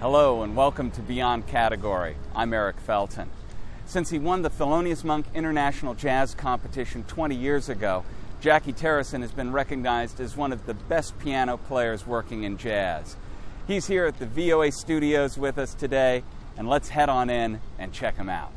Hello and welcome to Beyond Category. I'm Eric Felten. Since he won the Thelonious Monk International Jazz Competition 20 years ago, Jacky Terrasson has been recognized as one of the best piano players working in jazz. He's here at the VOA studios with us today, and let's head on in and check him out.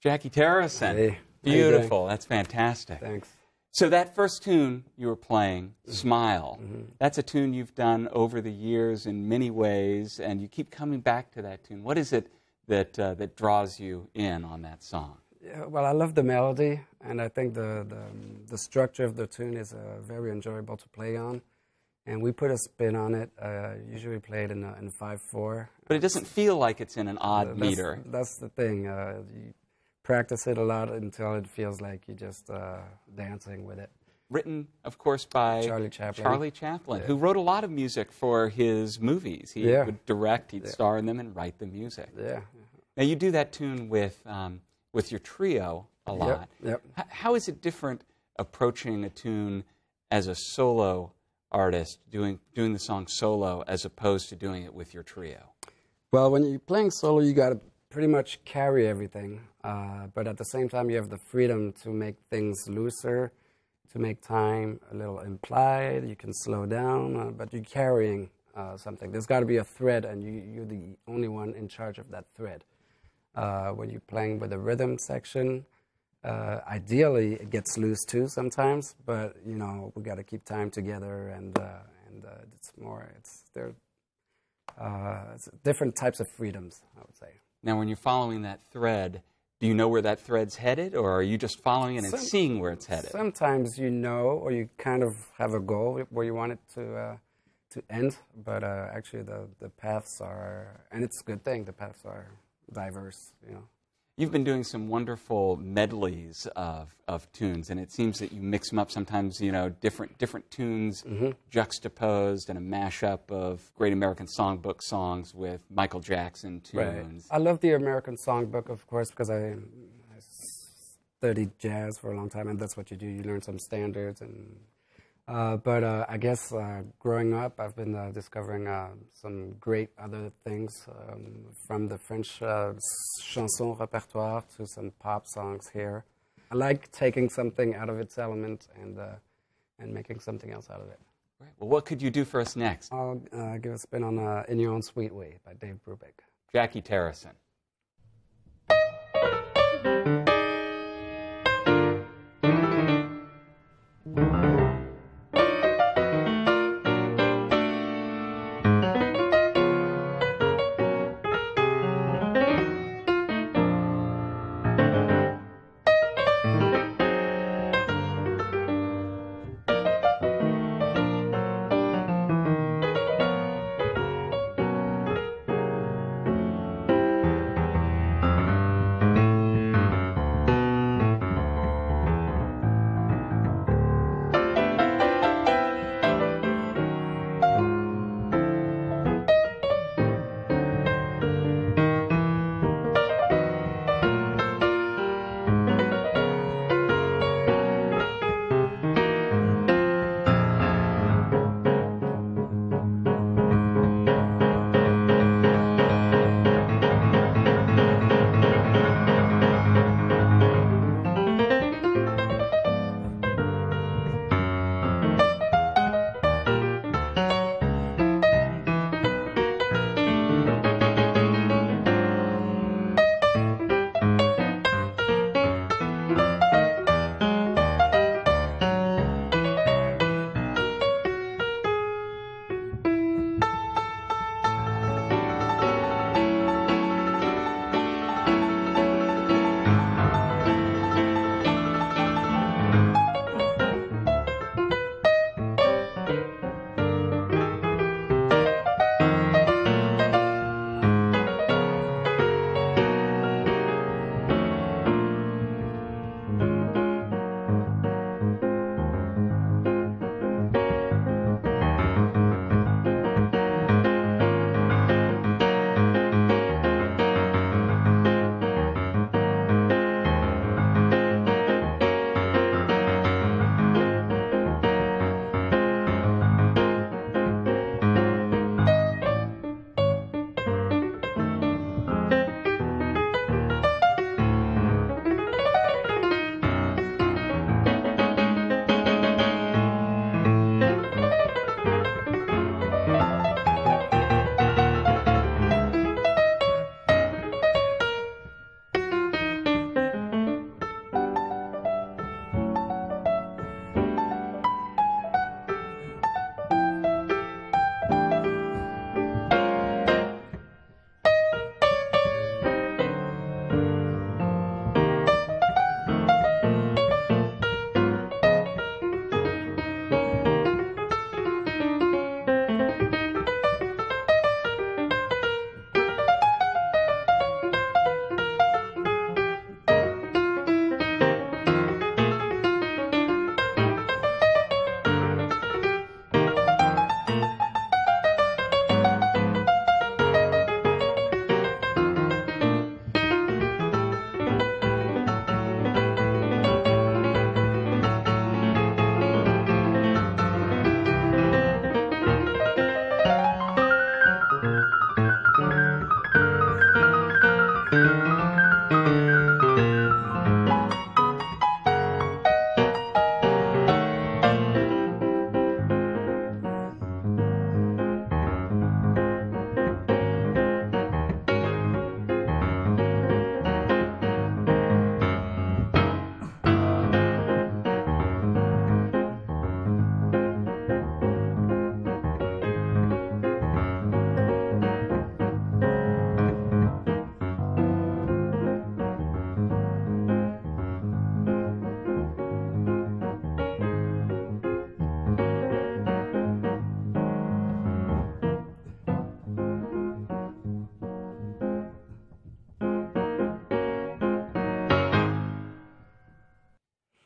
Jacky Terrasson. Hey, Beautiful. That's fantastic. Thanks. So that first tune you were playing, Smile, that's a tune you've done over the years in many ways, and you keep coming back to that tune. What is it that, that draws you in on that song? Yeah, well, I love the melody, and I think the structure of the tune is very enjoyable to play on. And we put a spin on it. Usually play it in 5/4. But it doesn't feel like it's in an odd meter. That's the thing. You practice it a lot until it feels like you're just dancing with it. Written, of course, by Charlie Chaplin, who wrote a lot of music for his movies. He would direct, he'd star in them, and write the music. Yeah. Now, you do that tune with your trio a lot. Yep. How is it different approaching a tune as a solo artist, doing the song solo, as opposed to doing it with your trio? Well, when you're playing solo, you got to pretty much carry everything, but at the same time, you have the freedom to make things looser, to make time a little implied. You can slow down, but you're carrying something. There's got to be a thread, and you're the only one in charge of that thread. When you're playing with the rhythm section, ideally it gets loose too sometimes, but you know we got to keep time together, and it's different types of freedoms, I would say. Now, when you're following that thread, do you know where that thread's headed, or are you just following it and seeing where it's headed? Sometimes you know, or you kind of have a goal where you want it to end, but actually the paths are, and it's a good thing, the paths are diverse, you know. You've been doing some wonderful medleys of tunes, and it seems that you mix them up sometimes, you know, different tunes juxtaposed, and a mashup of Great American Songbook songs with Michael Jackson tunes. Right. I love the American Songbook, of course, because I studied jazz for a long time, and that's what you do. You learn some standards, and but I guess growing up, I've been discovering some great other things, from the French chanson repertoire to some pop songs here. I like taking something out of its element and making something else out of it. Right. Well, what could you do for us next? I'll give a spin on In Your Own Sweet Way by Dave Brubeck. Jacky Terrasson.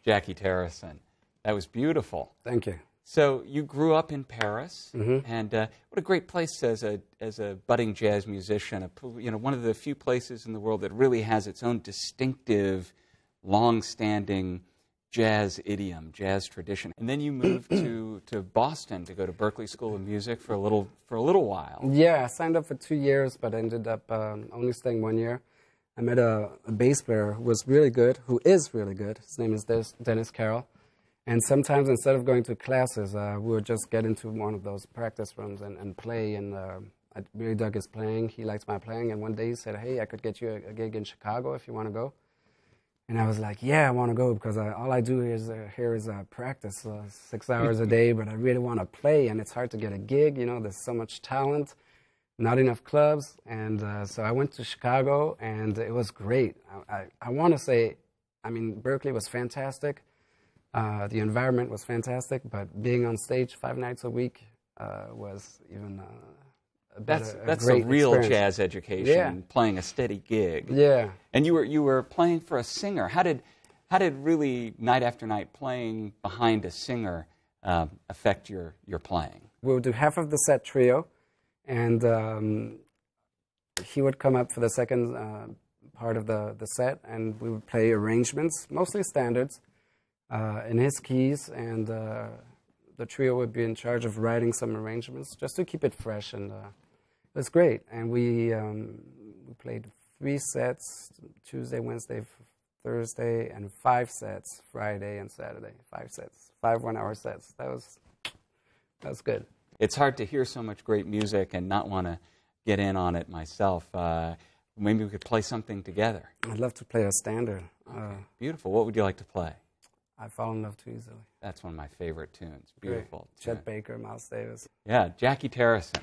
Jacky Terrasson. That was beautiful. Thank you. So you grew up in Paris, Mm-hmm. and what a great place as a budding jazz musician. One of the few places in the world that really has its own distinctive, long-standing jazz idiom, jazz tradition. And then you moved to Boston to go to Berklee School of Music for a little while. Yeah, I signed up for 2 years, but ended up only staying 1 year. I met a bass player who was really good, who is really good. His name is Dennis Carroll. And sometimes instead of going to classes, we would just get into one of those practice rooms and play. And I really dug his playing. He liked my playing. And one day he said, hey, I could get you a gig in Chicago if you want to go. And I was like, yeah, I want to go because all I do here is practice 6 hours a day, but I really want to play. And it's hard to get a gig. You know, there's so much talent, not enough clubs. And so I went to Chicago, and it was great. I want to say, I mean, Berklee was fantastic. The environment was fantastic, but being on stage 5 nights a week was even That's a a great real experience. jazz education, Yeah. playing a steady gig. Yeah. And you were playing for a singer. How did really night after night playing behind a singer affect your playing? We would do half of the set trio, and he would come up for the second part of the set, and we would play arrangements, mostly standards, in his keys, and the trio would be in charge of writing some arrangements just to keep it fresh, and it was great. And we played 3 sets, Tuesday, Wednesday, Thursday, and 5 sets, Friday and Saturday. 5 sets, 5 one-hour sets. That was good. It's hard to hear so much great music and not want to get in on it myself. Maybe we could play something together. I'd love to play a standard. Beautiful. What would you like to play? I Fall in Love Too Easily. That's one of my favorite tunes. Beautiful. Great. Chet Baker, Miles Davis. Yeah, Jacky Terrasson.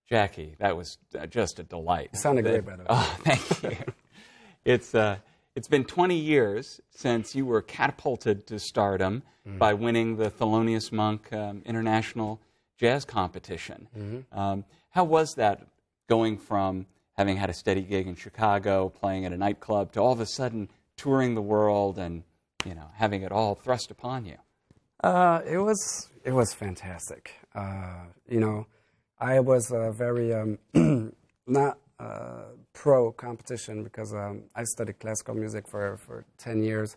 Jacky, that was just a delight. You sounded great, by the way. Oh, thank you. It's been 20 years since you were catapulted to stardom by winning the Thelonious Monk International Jazz Competition. How was that, going from having had a steady gig in Chicago, playing at a nightclub, to all of a sudden touring the world and, you know, having it all thrust upon you? It was fantastic. You know, I was very not pro competition because I studied classical music for 10 years,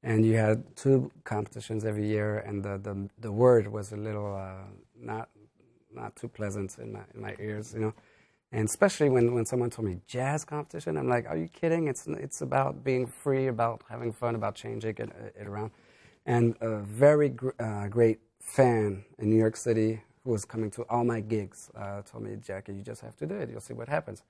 and you had 2 competitions every year, and the word was a little not too pleasant in my ears, you know. And especially when someone told me jazz competition, I'm like, are you kidding? It's about being free, about having fun, about changing it around. And a very great fan in New York City who was coming to all my gigs told me, Jacky, you just have to do it. You'll see what happens.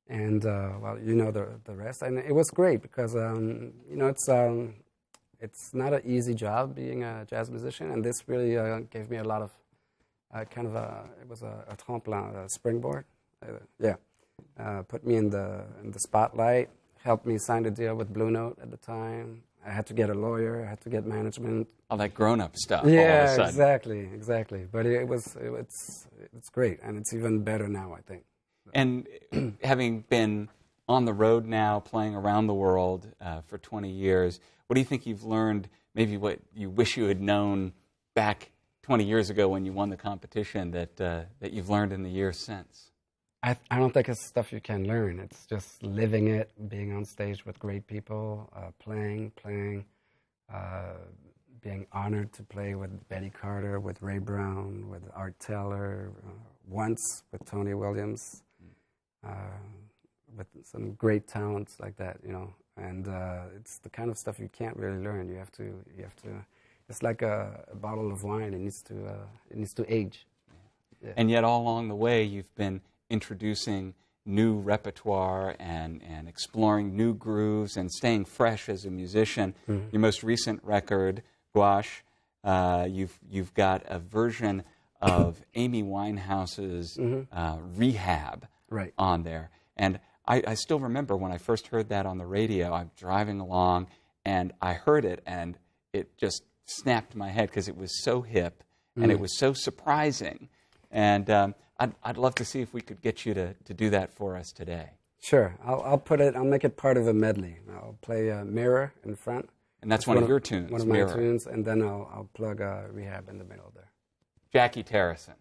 And, well, you know the rest. And it was great because, you know, it's not an easy job being a jazz musician. And this really gave me a lot of it was a tremplin, a springboard. Put me in the spotlight, helped me sign a deal with Blue Note at the time. I had to get a lawyer, I had to get management. All that grown-up stuff. Yeah, all of a sudden. exactly. But it's great, and it's even better now, I think. And having been on the road now, playing around the world for 20 years, what do you think you've learned, maybe what you wish you had known back 20 years ago when you won the competition that you've learned in the years since? I don't think it's stuff you can learn. It's just living it, being on stage with great people, playing, being honored to play with Betty Carter, with Ray Brown, with Art Taylor, once with Tony Williams, with some great talents like that, you know. And it's the kind of stuff you can't really learn. You have to. It's like a bottle of wine. It needs to age. Yeah. And yet, all along the way, you've been introducing new repertoire and exploring new grooves and staying fresh as a musician. Mm-hmm. Your most recent record, Gouache, you've got a version of Amy Winehouse's Rehab on there. And I still remember when I first heard that on the radio. I'm driving along, and I heard it, and it just snapped my head because it was so hip, and it was so surprising. And I'd love to see if we could get you to do that for us today. Sure. I'll make it part of a medley. I'll play Mirror in front. And that's one of your tunes, One of my tunes, and then I'll plug Rehab in the middle there. Jacky Terrasson.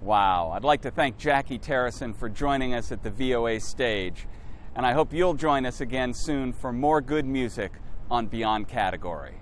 Wow. I'd like to thank Jacky Terrasson for joining us at the VOA stage, and I hope you'll join us again soon for more good music on Beyond Category.